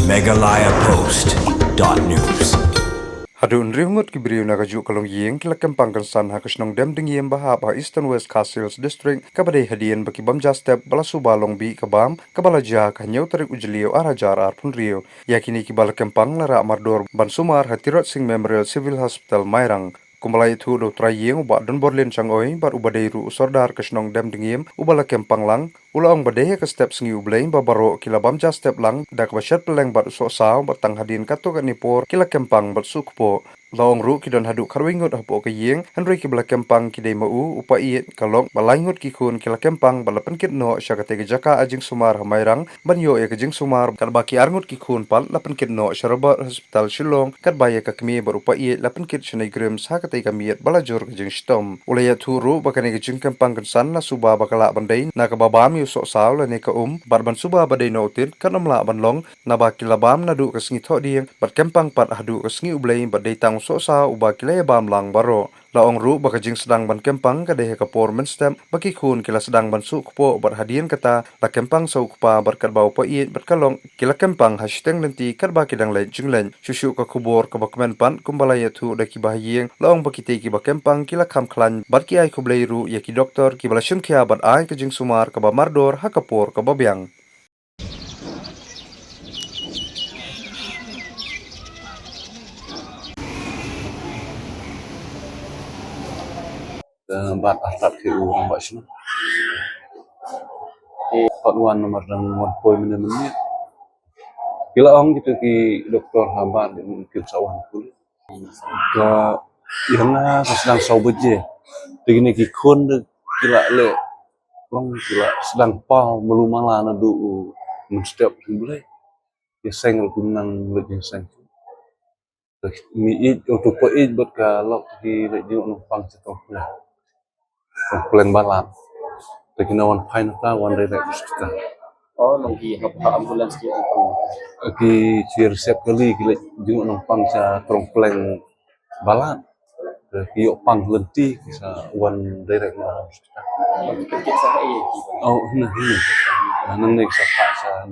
megalayapost.news. Hadun riungut kibriu nagaju kalong yeng kila kempang kansan hakasnong dem dingiem bahap ha Eastern West Castles District kabadai hadian baki bamja step balasu balong bi kabam kabalaja kanyau tarik ujliu arajar arpun rio yakini kibala kempang lara mardor bansumar hatirat sing Memorial Civil Hospital Mairang kumbalai thu do trayeng uba don borlen changoi bar ubadai ru usordar kasnong dem dingiem ubala kempang lang ulang badai ka step singi ublain babaro kila bamja step lang dak basyat peleng bar so saw batang hadin kato kanipor kila kempang bar sukpo Lawang ru kidon haduk karwingut hapo ke yeng Henry kibala kempang kidai mau upa iet kalong balangut kikun kila kempang balapan kit no syakate jaka ajing sumar hamairang banyo e kajing sumar kat baki arngut kikun pal lapan kit no syarabat hospital Shillong kat baya ka kemi berupa iet lapan kit syanai grim sakate kamiet balajur kajing stom ulaya turu bakane kajing kempang kansan la suba bakala bandai na kababam yu sok saw la ne ka barban suba badai no utin kan amla banlong na baki labam na du kasingi thok dieng bat kempang pat hadu kasingi ublai badai tang so sa uba kilaya bam lang baro laong ru bakajing sedang ban kempang kadeh kapor menstem baki kun kila sedang ban su kupo bar hadian kata la kempang sau kupa berkat bau pa iet berkalong kila kempang hashteng lenti kat baki dang lain jinglen syusyu ka kubor ka bakmen pan kumbalaya tu daki bahayeng laong baki te ki bakempang kila kam klan bat ki ai kublai ru ya ki doktor ki bala syungkia bat ai kajing sumar ka ba mardor hakapor ka babyang bat atap ke urang bak sini. Part 1 nomor dan 1 menit. Kila ong gitu ki doktor habat mungkin sawan kulit. Ka irna sedang sau beje. Begini ki kun kila le long kila sedang pau melumala na du menstep boleh. Ya sengel kunang le seng. Mi it untuk po it buat ka lok ki le di numpang setong lah. Plan balap. Teginawan pain ta wan direct hospital. Oh, lagi hap ambulans dia pang. Ki si resep kali kila jenguk numpang sa trong plan balap. Ki yok pang lenti sa wan direct hospital. Kita sahai. Oh, nah ini. Nang nek sa pa sa.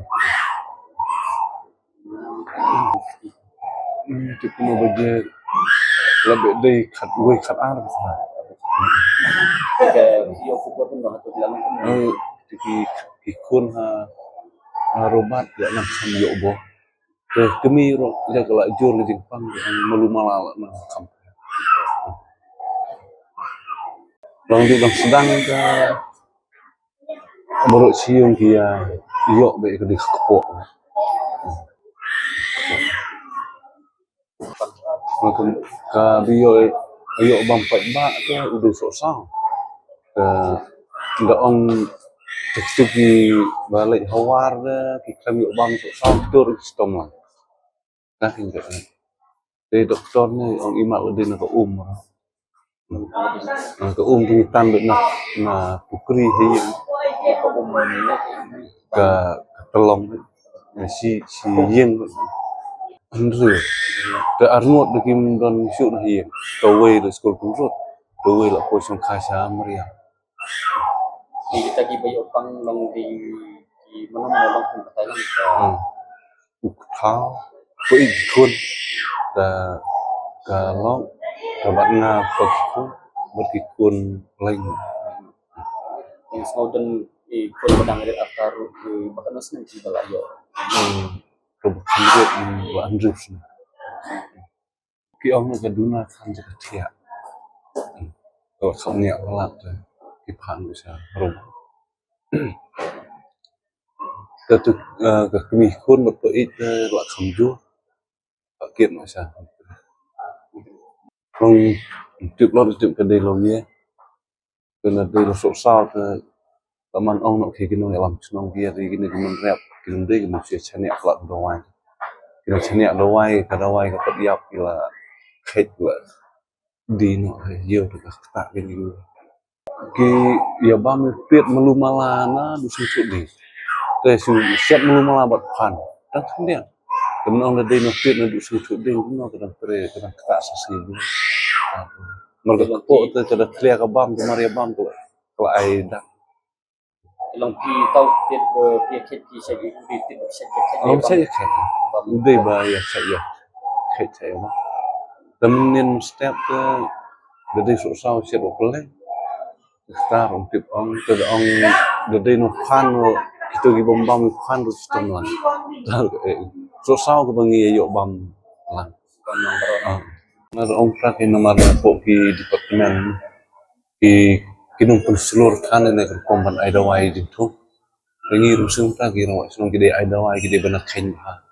Ti kuno baje lebih dari kat ar sa. Ke dia fokus pun dah tu dalam pun. Ki kun ha robat ya nang sam yo bo. Kemi ro ja kala jur jing pang melumala nang kam. Long di bang sedang ka baru siung kia yo be ke di kepo. Makan ka bio yo bang pat ba ke udah sok sang. Nggak on tekstuki balik hawar ki kami bam sok sautur stom lang nah hingga de doktor ni on imal de na ko di tanduk na pukri hiyo ka telong si yen andre de arnot de kim don syuk na hiyo to we de skol kurut to we la po song khasa maria Kita gi bayo pang long di mana long pun Thailand. Thao với kun là cả lo cả bạn nga bật kun lain Yang Snowden di pun pedang dari aftar di bahkan nasib di balayo. robot wa andrus ki ông cái đuna khăn cho thiệt rồi không nhẹ lắm rồi cái phản bisa robot cái mi kun một ít là không vua kiện mà sao không chụp lo chụp cái đây luôn nhé cái là đây là số sao thì teman ông nó khi cái nó làm nó kia thì cái này mình rep cái đây mình sẽ chèn nhẹ lại đầu ngoài cái nó chèn nhẹ đầu ngoài cái tập diap là hết là đi nó nhiều được các tạ cái gì cái ya ba mươi tiết melumala na dusun chụp đi cái sự xét melumala bật phản rất không đẹp cái nó là đây nó tiết nó dusun chụp đi nó cái đang tạ sasi nó cái bộ từ cái clear cái bam cái maria bam cái ai đã Long pi tau tiết pia khet ki sai di tiết sai khet. ông sẽ khéo Udah bahaya saya kayak saya mah. Temenin step ke dari susah siap boleh. Star untuk ong từ ong dari nó khoan kita gi bom bom khoan rồi sistem lah. Susah ke bangi yo bom lah. Nah, ong pakai nomor po ki departemen ki kinung penseluruh kan ini kompan ada wai di tu. Pengi rusung pakai rawat senong gede ada wai gede benak kain ha.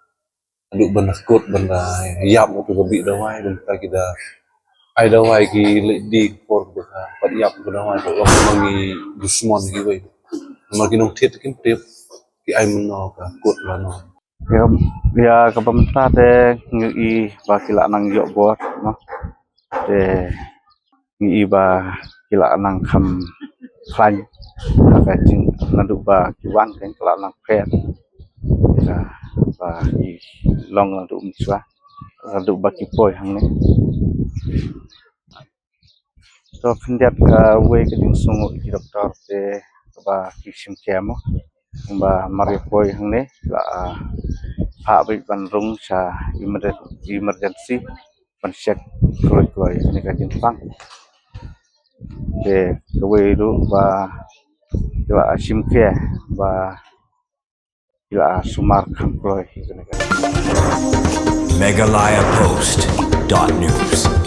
Aduk benak kot benak yap itu gabi ada wai dan pakai dah ada wai ki di por beha pat yap ada wai ko mangi dusmon ki wai. Nomor kinung tiet kin tip ki ai menno ka kot lah no. Ya pemerintah teh ngei ba kila nang yok bot no teh ngei ba kila nang kham klan ka jing nadu ba kiwan kan kila nang pet ya ba i long nadu miswa nadu ba kipoy hang ne to pindat ka we ke ding sungu ki doktor te ba kisim kemo ba maripoy hang ne la Pak Bik Bandung sa emergency pensek kloy ni ka Jepang de kewe du ba kila asim ke ba kila sumar kan kloy Meghalaya Post.news.